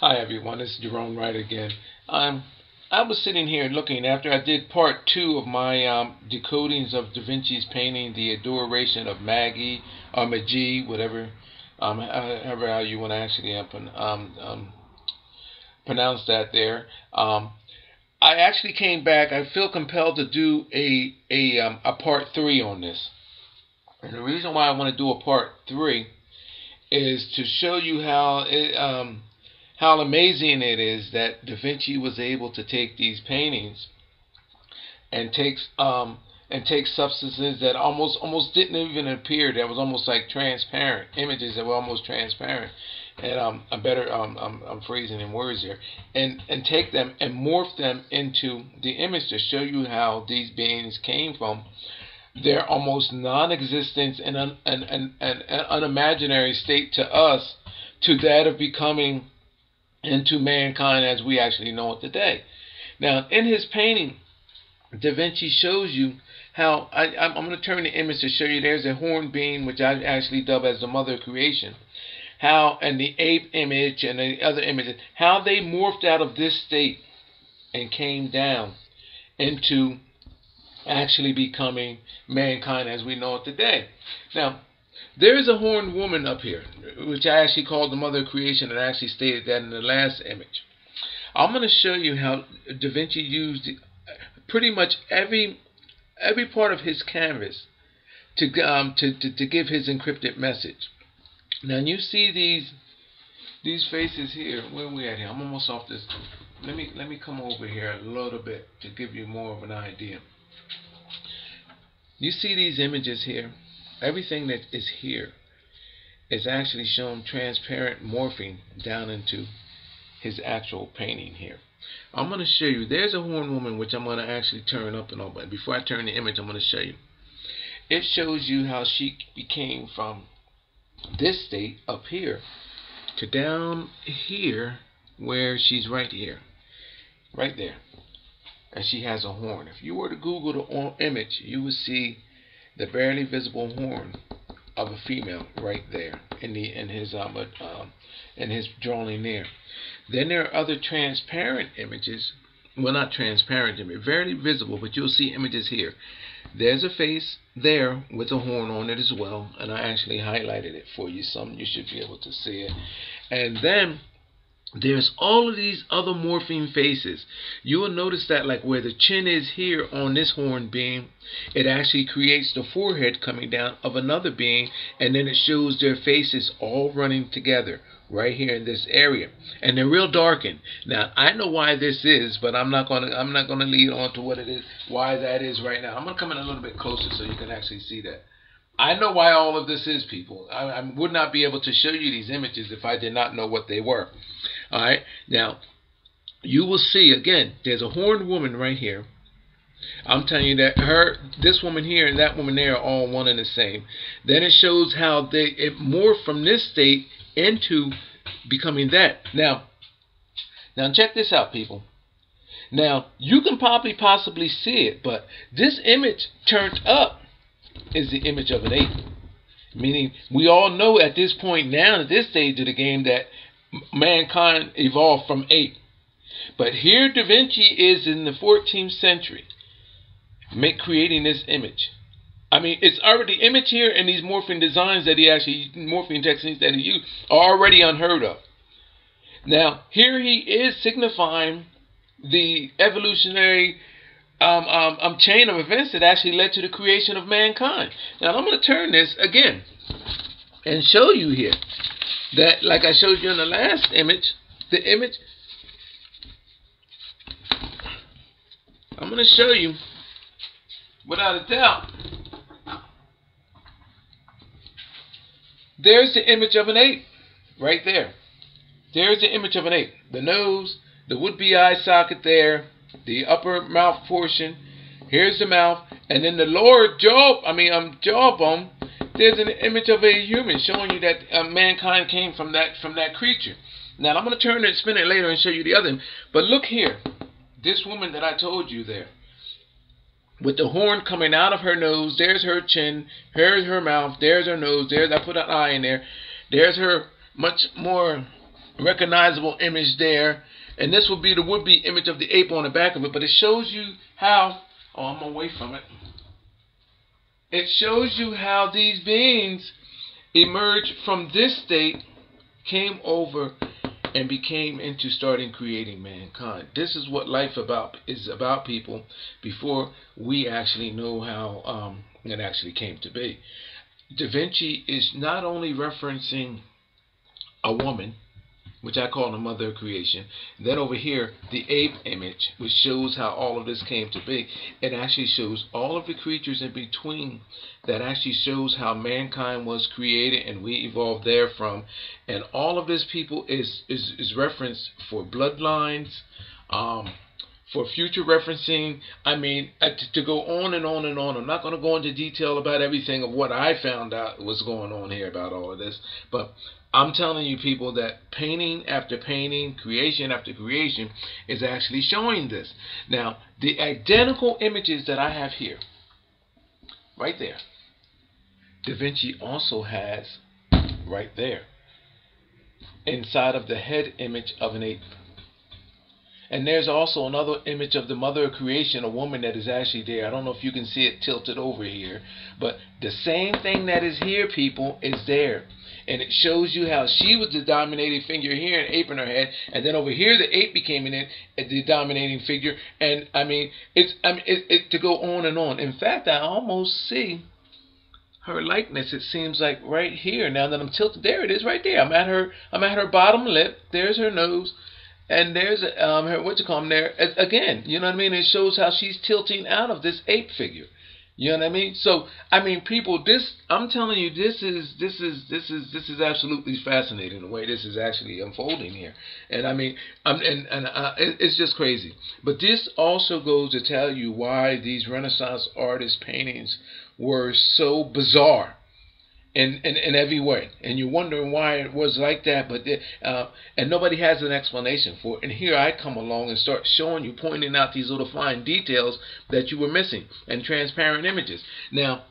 Hi everyone, this is Gerone Wright again. I was sitting here looking after I did part 2 of my decodings of Davinci's painting, The Adoration of Maggie, or Magi, whatever, however how you want to actually pronounce that there. I actually came back. I feel compelled to do a part 3 on this. And the reason why I want to do a part 3 is to show you how amazing it is that Da Vinci was able to take these paintings and take substances that almost didn't even appear. That was almost like transparent images that were almost transparent. And I'm phrasing in words here, and take them and morph them into the image to show you how these beings came from their almost non-existence and an unimaginary state to us to that of becoming into mankind as we actually know it today. Now, in his painting, Da Vinci shows you how I'm going to turn the image to show you. There's a horned being, which I actually dub as the mother of creation. How, and the ape image and the other images, how they morphed out of this state and came down into actually becoming mankind as we know it today. Now, there is a horned woman up here, which I actually called the mother of creation, and I actually stated that in the last image. I'm going to show you how Da Vinci used pretty much every part of his canvas to give his encrypted message. Now you see these faces here. Where are we at here? I'm almost off this. Let me come over here a little bit to give you more of an idea. You see these images here. Everything that is here is actually shown transparent morphing down into his actual painting here. I'm going to show you. There's a horned woman, which I'm going to actually turn up and all. But before I turn the image, I'm going to show you. It shows you how she became from this state up here to down here where she's right here. Right there. And she has a horn. If you were to Google the image, you would see the barely visible horn of a female right there in his drawing there. Then there are other transparent images. Well, not transparent, barely visible, but you'll see images here. There's a face there with a horn on it as well, and I actually highlighted it for you. You should be able to see it. And then there's all of these other morphing faces. You will notice that, like where the chin is here on this horn being, it actually creates the forehead coming down of another being, and then it shows their faces all running together right here in this area, and they're real darkened. Now I know why this is, but I'm not gonna lead on to what it is, why that is right now. I'm gonna come in a little bit closer so you can actually see that. I know why all of this is, people. I would not be able to show you these images if I did not know what they were. Alright, now you will see again, there's a horned woman right here. I'm telling you that this woman here and that woman there are all one and the same. Then it shows how it morphed from this state into becoming that. Now check this out, people. Now you can possibly see it, but this image turned up is the image of an ape. Meaning we all know at this point now, at this stage of the game, that mankind evolved from ape. But here Da Vinci is in the 14th century creating this image. I mean, it's already image here, and these morphing designs that morphing techniques that he used are already unheard of. Now here he is signifying the evolutionary chain of events that actually led to the creation of mankind. Now I'm going to turn this again and show you here that, like I showed you in the last image, the image, I'm going to show you without a doubt. There's the image of an ape right there. There's the image of an ape. The nose, the would-be eye socket there, the upper mouth portion. Here's the mouth, and then the lower jawbone. There's an image of a human showing you that mankind came from that creature. Now I'm going to turn it, spin it later, and show you the other. But look here, this woman that I told you there, with the horn coming out of her nose. There's her chin. Here's her mouth. There's her nose. I put an eye in there. There's her much more recognizable image there, and this would be the would-be image of the ape on the back of it. But it shows you how. Oh, I'm away from it. It shows you how these beings emerged from this state, came over, and became into starting creating mankind. This is what life is about, people, before we actually know how it actually came to be. Davinci is not only referencing a woman, which I call the mother of creation. Then over here, the ape image, which shows how all of this came to be. It actually shows all of the creatures in between. That actually shows how mankind was created and we evolved therefrom. And all of this, people, is referenced for bloodlines, for future referencing. I mean, to go on and on and on. I'm not going to go into detail about everything of what I found out was going on here about all of this. But I'm telling you, people, that painting after painting, creation after creation is actually showing this. Now, the identical images that I have here, right there, Davinci also has right there, inside of the head image of an ape. And there's also another image of the mother of creation, a woman that is actually there. I don't know if you can see it tilted over here, but the same thing that is here, people, is there. And it shows you how she was the dominating figure here, an ape in her head, and then over here the ape became the dominating figure. And I mean, it's to go on and on. In fact, I almost see her likeness. It seems like right here. Now that I'm tilted, there it is, right there. I'm at her bottom lip. There's her nose. And there's her, what you call them there again. You know what I mean? It shows how she's tilting out of this ape figure. You know what I mean? So I mean, people, this, I'm telling you, this is absolutely fascinating the way this is actually unfolding here. And I mean, it's just crazy. But this also goes to tell you why these Renaissance artist paintings were so bizarre. In every way, and you're wondering why it was like that, but and nobody has an explanation for it. And here I come along and start showing you, pointing out these little fine details that you were missing, and transparent images. Now,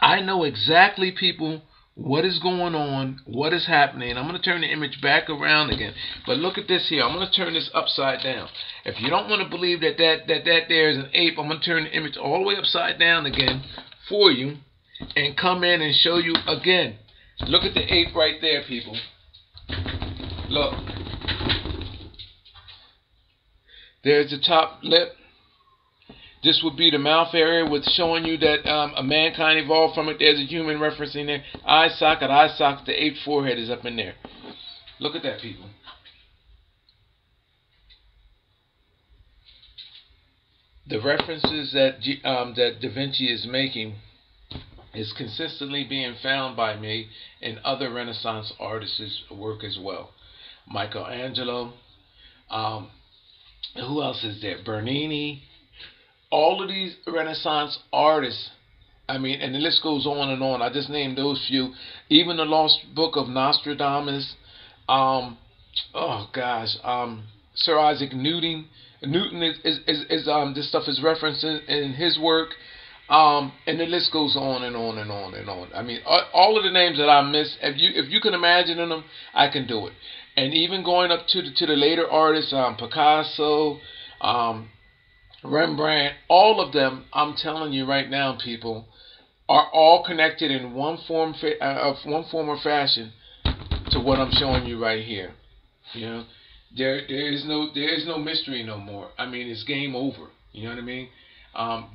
I know exactly, people, what is going on, what is happening. I'm going to turn the image back around again, but look at this here. I'm going to turn this upside down. If you don't want to believe that there is an ape, I'm going to turn the image all the way upside down again for you, and come in and show you again. Look at the ape right there, people. Look. There's the top lip. This would be the mouth area, with showing you that a mankind evolved from it. There's a human referencing there. Eye socket, the ape forehead is up in there. Look at that, people. The references that Davinci is making is consistently being found by me in other Renaissance artists' work as well. Michelangelo, who else is there? Bernini. All of these Renaissance artists, I mean, and the list goes on and on. I just named those few. Even the Lost Book of Nostradamus. Oh gosh, Sir Isaac Newton. Newton is this stuff is referenced in his work. And the list goes on and on and on and on. I mean, all of the names that I miss, if you can imagine them, I can do it. And even going up to the later artists, Picasso, Rembrandt, all of them, I'm telling you right now, people, are all connected in one form or fashion to what I'm showing you right here. You know, there is no mystery no more. I mean, it's game over. You know what I mean?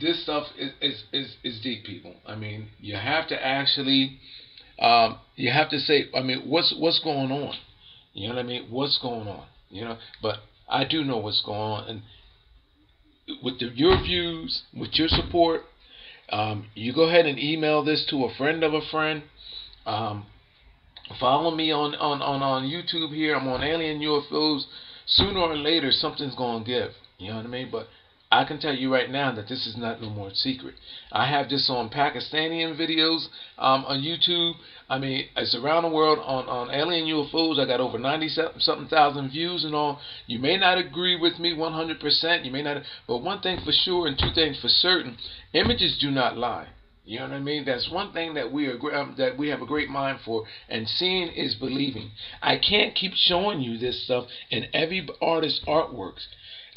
This stuff is deep, people. I mean, you have to actually, you have to say, I mean, what's going on? You know what I mean? What's going on? You know, but I do know what's going on, and with your views, with your support, you go ahead and email this to a friend of a friend. Follow me on YouTube here. I'm on Alien UFOs. Sooner or later, something's gonna give. You know what I mean? But I can tell you right now that this is not no more secret. I have this on Pakistani videos on YouTube. I mean, it's around the world on Alien UFOs. I got over 90-something thousand views and all. You may not agree with me 100%. You may not, but one thing for sure and two things for certain: images do not lie. You know what I mean? That's one thing that we have a great mind for, and seeing is believing. I can't keep showing you this stuff in every artist's artworks.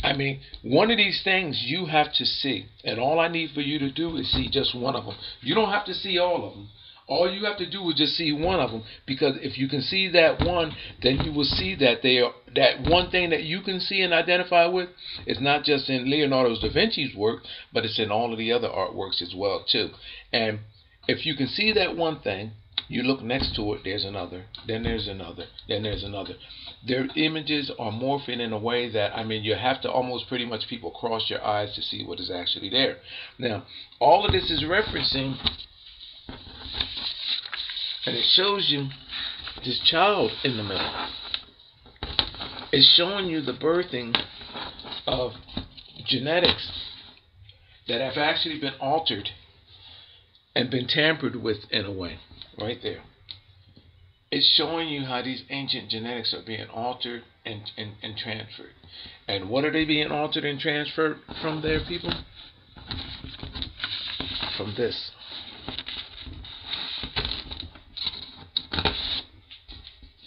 I mean, one of these things you have to see, and all I need for you to do is see just one of them. You don't have to see all of them. All you have to do is just see one of them, because if you can see that one, then you will see that that one thing that you can see and identify with is not just in Leonardo da Vinci's work, but it's in all of the other artworks as well too. And if you can see that one thing, you look next to it, there's another, then there's another, then there's another. Their images are morphing in a way that, I mean, you have to almost pretty much people cross your eyes to see what is actually there. Now, all of this is referencing, and it shows you this child in the middle. It's showing you the birthing of genetics that have actually been altered and been tampered with in a way, right there. It's showing you how these ancient genetics are being altered and transferred. And what are they being altered and transferred from there, people? From this.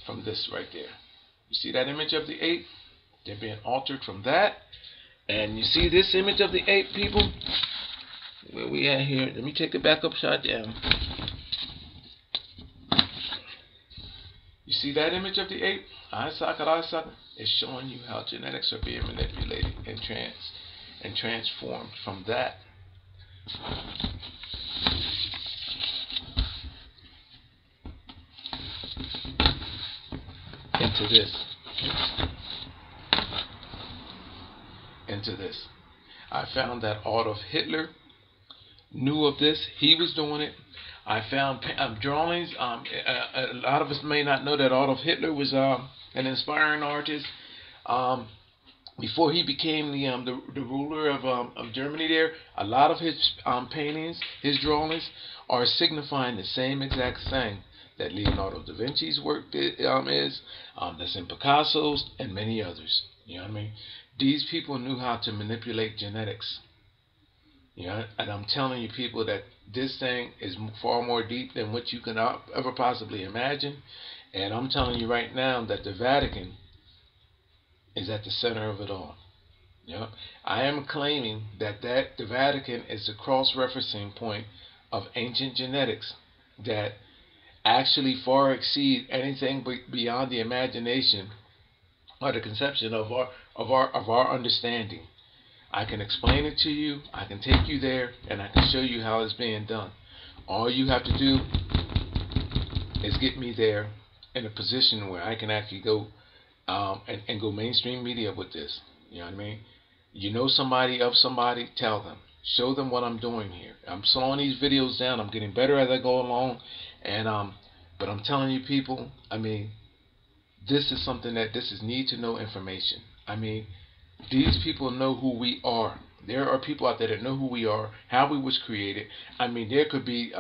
From this right there. You see that image of the ape? They're being altered from that. And you see this image of the ape, people? Where we at here? Let me take it back upside down. You see that image of the ape? Eye socket, eye socket. It's showing you how genetics are being manipulated and transformed from that. Into this. Into this. I found that Adolf Hitler knew of this. He was doing it. I found drawings. A lot of us may not know that Adolf Hitler was an inspiring artist. Before he became the ruler of Germany there, a lot of his paintings, his drawings, are signifying the same exact thing that Leonardo da Vinci's work is, that's in Picasso's, and many others. You know what I mean? These people knew how to manipulate genetics. You know, and I'm telling you, people, that this thing is far more deep than what you can ever possibly imagine. And I'm telling you right now that the Vatican is at the center of it all. You know, I am claiming that the Vatican is the cross-referencing point of ancient genetics that actually far exceed anything beyond the imagination or the conception of our understanding. I can explain it to you, I can take you there, and I can show you how it's being done. All you have to do is get me there in a position where I can actually go and go mainstream media with this. You know what I mean? You know somebody of somebody, tell them. Show them what I'm doing here. I'm slowing these videos down. I'm getting better as I go along. And but I'm telling you, people, I mean, this is something that this is need to know information. I mean, these people know who we are. There are people out there that know who we are, how we was created. I mean, there could be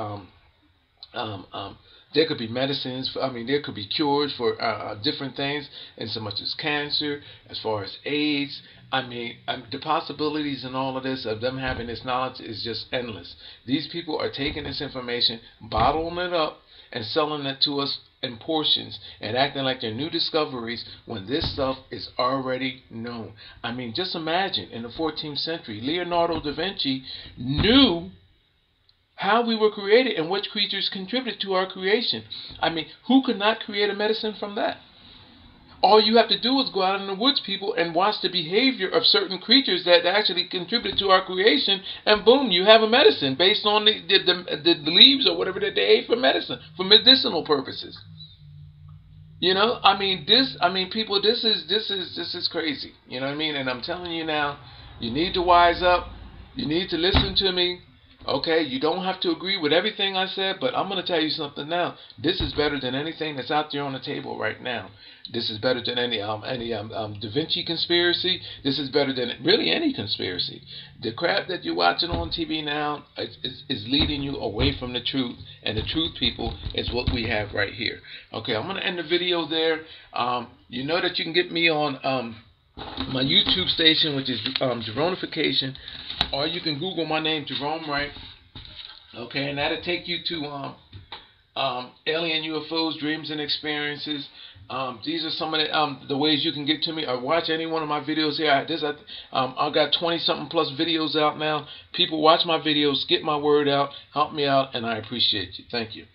medicines. I mean, there could be cures for different things, and so much as cancer, as far as AIDS. I mean, the possibilities in all of this of them having this knowledge is just endless. These people are taking this information, bottling it up, and selling it to us in portions and acting like they're new discoveries when this stuff is already known. I mean, just imagine in the 14th century, Leonardo da Vinci knew how we were created and which creatures contributed to our creation. I mean, who could not create a medicine from that? All you have to do is go out in the woods, people, and watch the behavior of certain creatures that actually contributed to our creation, and boom, you have a medicine based on the leaves or whatever that they ate for medicine, for medicinal purposes. You know, I mean, people, this is crazy. You know what I mean? And I'm telling you now, you need to wise up. You need to listen to me. Okay, you don't have to agree with everything I said, but I'm going to tell you something now. This is better than anything that's out there on the table right now. This is better than any Da Vinci conspiracy. This is better than really any conspiracy. The crap that you're watching on TV now is leading you away from the truth, and the truth, people, is what we have right here. Okay, I'm going to end the video there. You know that you can get me on my YouTube station, which is Geronification, or you can Google my name, Gerone Wright. Okay, and that'll take you to alien UFOs, dreams and experiences. These are some of the ways you can get to me, or watch any one of my videos here. I've got 20-something plus videos out now. People watch my videos, get my word out, help me out, and I appreciate you. Thank you.